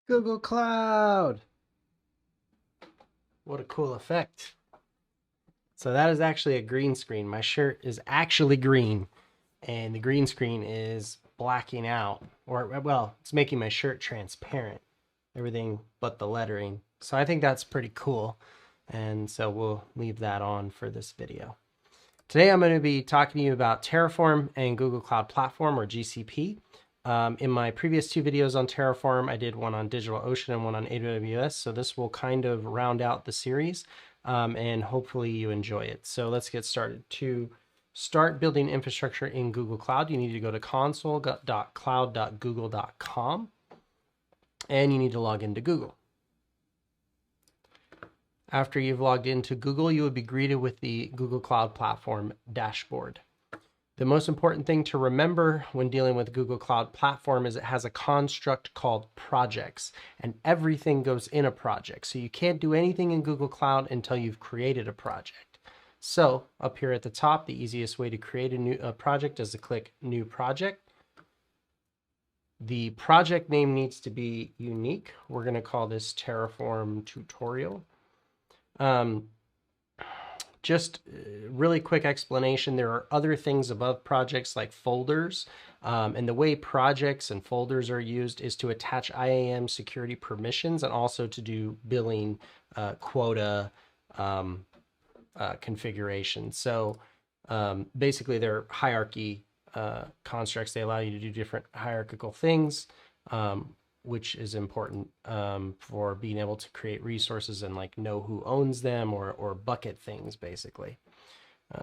Google Cloud. What a cool effect. So that is actually a green screen. My shirt is actually green, and the green screen is blacking out, or well, it's making my shirt transparent, everything but the lettering. So I think that's pretty cool, and so we'll leave that on for this video. Today I'm going to be talking to you about Terraform and Google Cloud Platform, or GCP. In my previous two videos on Terraform, I did one on DigitalOcean and one on AWS, so this will kind of round out the series, and hopefully you enjoy it. So let's get started. To start building infrastructure in Google Cloud, you need to go to console.cloud.google.com, and you need to log into Google. After you've logged into Google, you will be greeted with the Google Cloud Platform dashboard. The most important thing to remember when dealing with Google Cloud Platform is it has a construct called projects, and everything goes in a project. So you can't do anything in Google Cloud until you've created a project. So up here at the top, the easiest way to create a project is to click New Project. The project name needs to be unique. We're going to call this Terraform Tutorial. Just really quick explanation. There are other things above projects like folders. And the way projects and folders are used is to attach IAM security permissions and also to do billing quota configuration. So basically they're hierarchy constructs. They allow you to do different hierarchical things, which is important for being able to create resources and like know who owns them or bucket things basically.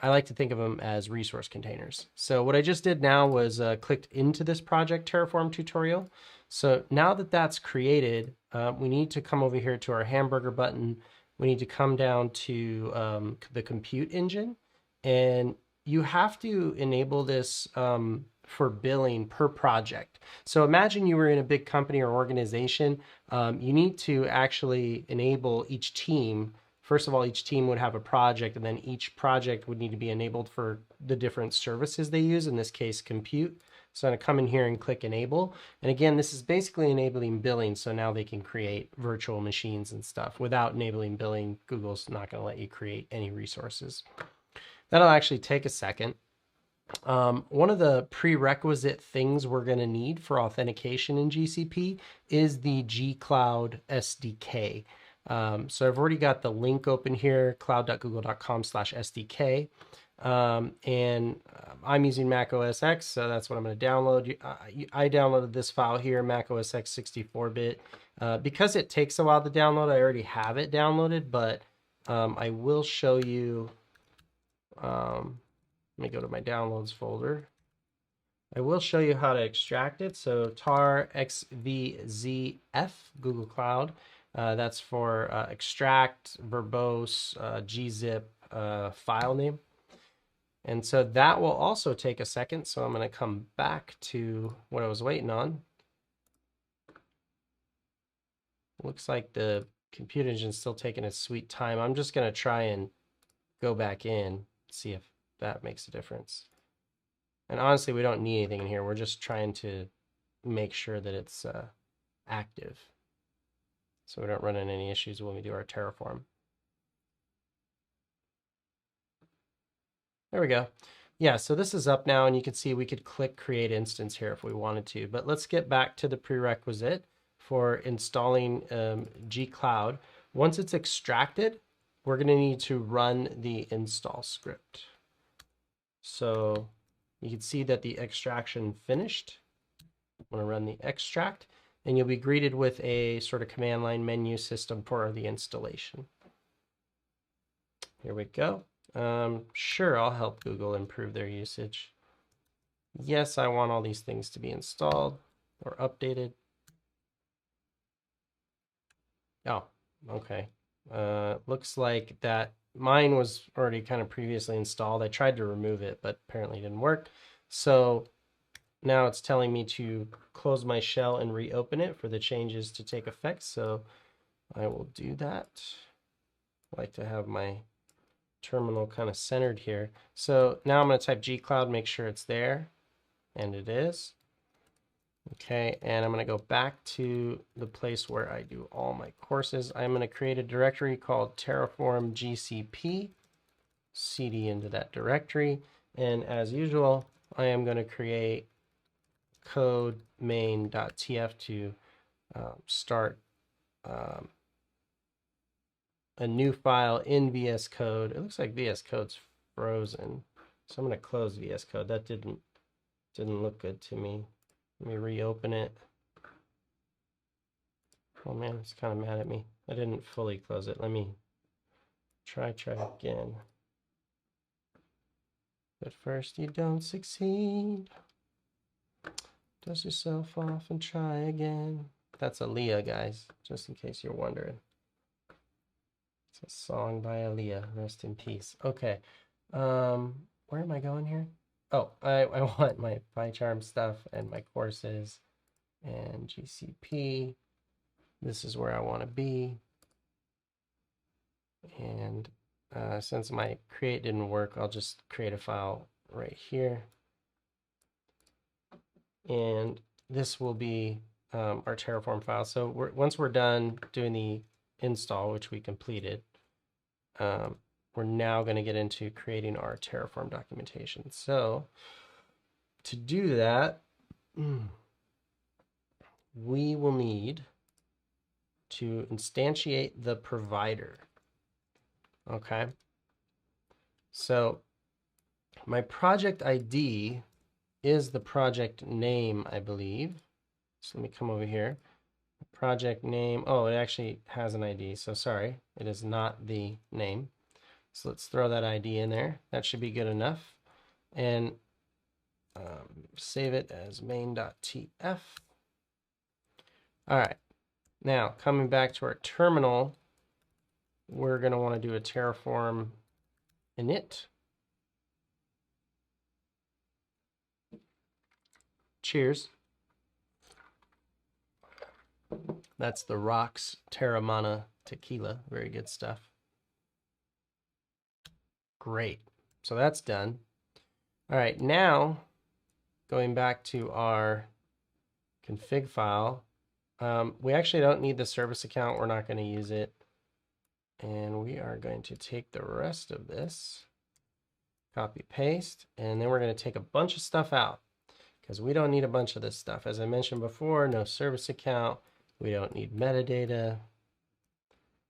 I like to think of them as resource containers. So what I just did now was clicked into this project Terraform tutorial. So now that that's created, we need to come over here to our hamburger button. We need to come down to the compute engine, and you have to enable this for billing per project. So imagine you were in a big company or organization. You need to actually enable each team. First of all, each team would have a project, and then each project would need to be enabled for the different services they use, in this case, compute. So I'm going to come in here and click enable. And again, this is basically enabling billing. So now they can create virtual machines and stuff. Without enabling billing, Google's not going to let you create any resources. That'll actually take a second. One of the prerequisite things we're going to need for authentication in GCP is the Gcloud Sdk. So I've already got the link open here, cloud.google.com/SDK. And I'm using Mac OS X, so that's what I'm going to download. I downloaded this file here, Mac OS X 64-bit. Because it takes a while to download, I already have it downloaded, but I will show you. Let me go to my downloads folder. I will show you how to extract it. So tar xvzf Google Cloud. That's for extract, verbose, gzip file name. And so that will also take a second. So I'm going to come back to what I was waiting on. Looks like the compute engine's still taking its sweet time. I'm just going to try and go back in, see if that makes a difference. And honestly, we don't need anything in here. We're just trying to make sure that it's active, so we don't run into any issues when we do our Terraform. There we go. Yeah, so this is up now, and you can see we could click create instance here if we wanted to. But let's get back to the prerequisite for installing Gcloud. Once it's extracted, we're going to need to run the install script. So you can see that the extraction finished. I'm going to run the extract, and you'll be greeted with a sort of command line menu system for the installation. Here we go. Sure, I'll help Google improve their usage. Yes, I want all these things to be installed or updated. Oh, okay. Looks like that mine was already kind of previously installed. I tried to remove it, but apparently it didn't work. So now it's telling me to close my shell and reopen it for the changes to take effect. So I will do that. I like to have my terminal kind of centered here. So now I'm going to type Gcloud, make sure it's there, and it is. Okay, and I'm going to go back to the place where I do all my courses. I'm going to create a directory called Terraform GCP, cd into that directory, and as usual, I am going to create code main.tf to start a new file in VS Code. It looks like VS Code's frozen, so I'm going to close VS Code. That didn't look good to me. Let me reopen it. Oh man, it's kind of mad at me. I didn't fully close it. Let me try again. But first you don't succeed. Dust yourself off and try again. That's Aaliyah, guys, just in case you're wondering. It's a song by Aaliyah. Rest in peace. Okay. Where am I going here? Oh, I want my PyCharm stuff and my courses and GCP. This is where I want to be. And since my create didn't work, I'll just create a file right here. And this will be our Terraform file. So once we're done doing the install, which we completed, we're now going to get into creating our Terraform documentation. So to do that, we will need to instantiate the provider. Okay. So my project ID is the project name, I believe. So let me come over here. Project name. Oh, it actually has an ID. So sorry, it is not the name. So let's throw that ID in there. That should be good enough. And save it as main.tf. All right. Now, coming back to our terminal, we're going to want to do a Terraform init. Cheers. That's the Rocks Terramana tequila. Very good stuff. Great. So that's done. All right, now going back to our config file, we actually don't need the service account. We're not going to use it. And we are going to take the rest of this, copy paste, and then we're going to take a bunch of stuff out because we don't need a bunch of this stuff. As I mentioned before, no service account. We don't need metadata.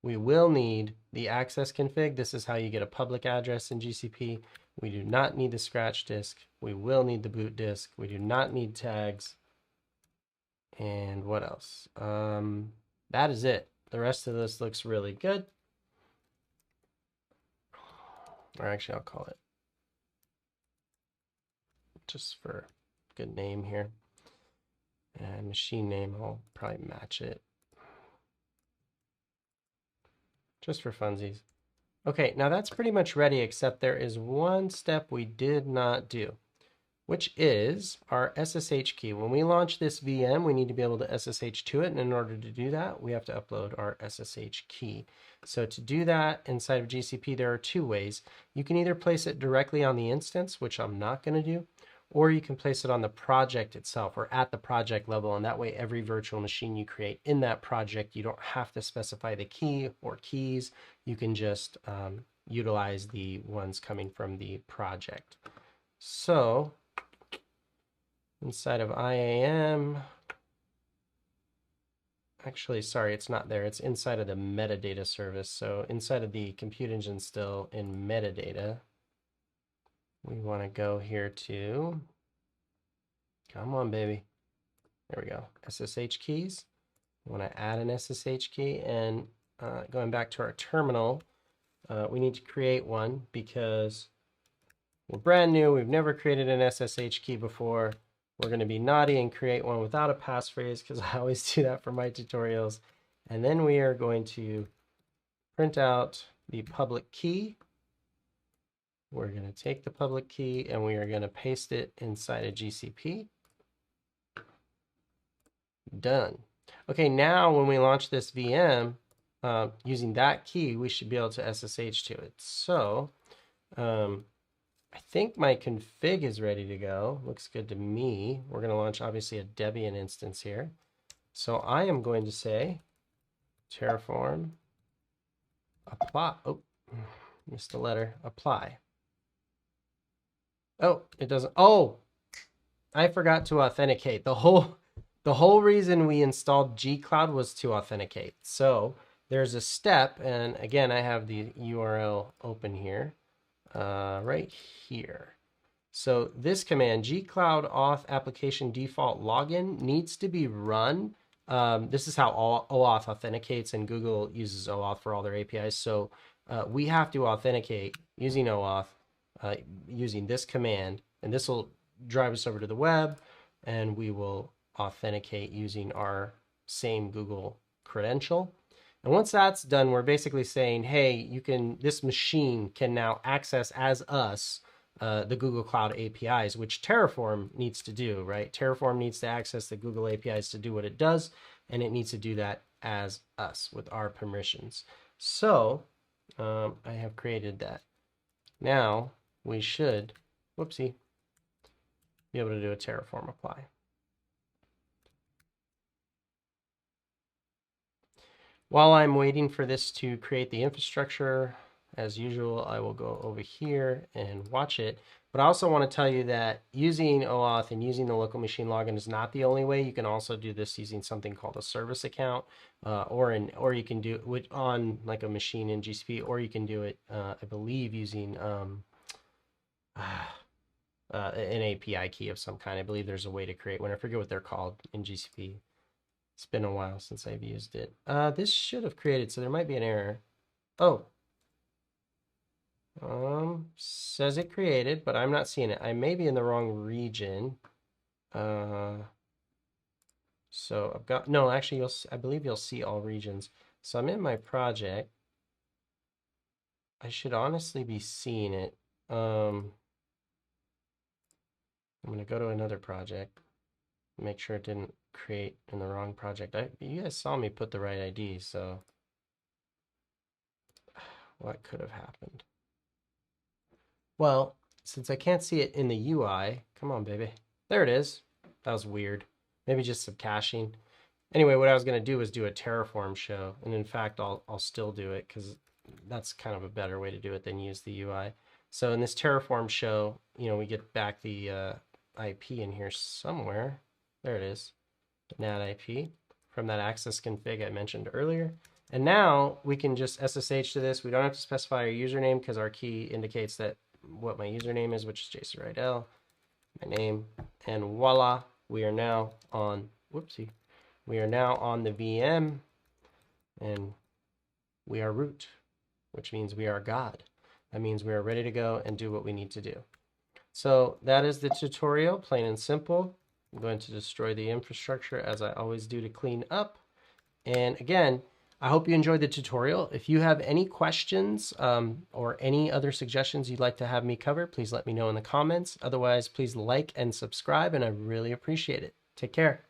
We will need the access config. This is how you get a public address in GCP. We do not need the scratch disk. We will need the boot disk. We do not need tags. And what else? That is it. The rest of this looks really good. Or actually, I'll call it just for good name here. And machine name, I'll probably match it just for funsies. Okay, now that's pretty much ready, except there is one step we did not do, which is our SSH key. When we launch this VM, we need to be able to SSH to it. And in order to do that, we have to upload our SSH key. So to do that inside of GCP, there are two ways. You can either place it directly on the instance, which I'm not going to do, or you can place it on the project itself or at the project level. And that way, every virtual machine you create in that project, you don't have to specify the key or keys. You can just utilize the ones coming from the project. So inside of IAM, actually, sorry, it's not there. It's inside of the metadata service. So inside of the compute engine still in metadata, we want to go here to, come on, baby. There we go, SSH keys. We want to add an SSH key, and going back to our terminal, we need to create one because we're brand new. We've never created an SSH key before. We're going to be naughty and create one without a passphrase because I always do that for my tutorials. And then we are going to print out the public key. We're going to take the public key and we are going to paste it inside of GCP. Done. Okay, now when we launch this VM, using that key, we should be able to SSH to it. So I think my config is ready to go. Looks good to me. We're going to launch obviously a Debian instance here. So I am going to say Terraform apply. Oh, missed a letter. Apply. Oh, it doesn't. Oh, I forgot to authenticate. The whole reason we installed Gcloud was to authenticate. So there's a step, and again, I have the URL open here, right here. So this command, Gcloud auth application default login, needs to be run. This is how OAuth authenticates, and Google uses OAuth for all their APIs. So we have to authenticate using OAuth, using this command, and this will drive us over to the web, and we will authenticate using our same Google credential. And once that's done, we're basically saying, hey, this machine can now access as us the Google Cloud APIs, which Terraform needs to do, right? Terraform needs to access the Google APIs to do what it does, and it needs to do that as us with our permissions. So I have created that. Now we should, whoopsie, be able to do a Terraform apply. While I'm waiting for this to create the infrastructure, as usual, I will go over here and watch it. But I also want to tell you that using OAuth and using the local machine login is not the only way. You can also do this using something called a service account, or you can do it on like a machine in GCP, or you can do it, I believe, using an API key of some kind. I believe there's a way to create one. I forget what they're called in GCP. It's been a while since I've used it. This should have created, so there might be an error. Oh. Says it created, but I'm not seeing it. I may be in the wrong region. So I've got, no, actually, I believe you'll see all regions. So I'm in my project. I should honestly be seeing it. I'm going to go to another project, make sure it didn't create in the wrong project. You guys saw me put the right ID, so what could have happened? Well, since I can't see it in the UI, come on, baby. There it is. That was weird. Maybe just some caching. Anyway, what I was going to do was do a Terraform show. And in fact, I'll still do it because that's kind of a better way to do it than use the UI. So in this Terraform show, we get back the IP in here somewhere. There it is. NAT IP from that access config I mentioned earlier. And now we can just SSH to this. We don't have to specify our username because our key indicates that what my username is, which is Jason Rydell, my name, and voila, we are now on, whoopsie, we are now on the VM, and we are root, which means we are God. That means we are ready to go and do what we need to do. So that is the tutorial, plain and simple. I'm going to destroy the infrastructure as I always do to clean up. And again, I hope you enjoyed the tutorial. If you have any questions or any other suggestions you'd like to have me cover, please let me know in the comments. Otherwise, please like and subscribe, and I really appreciate it. Take care.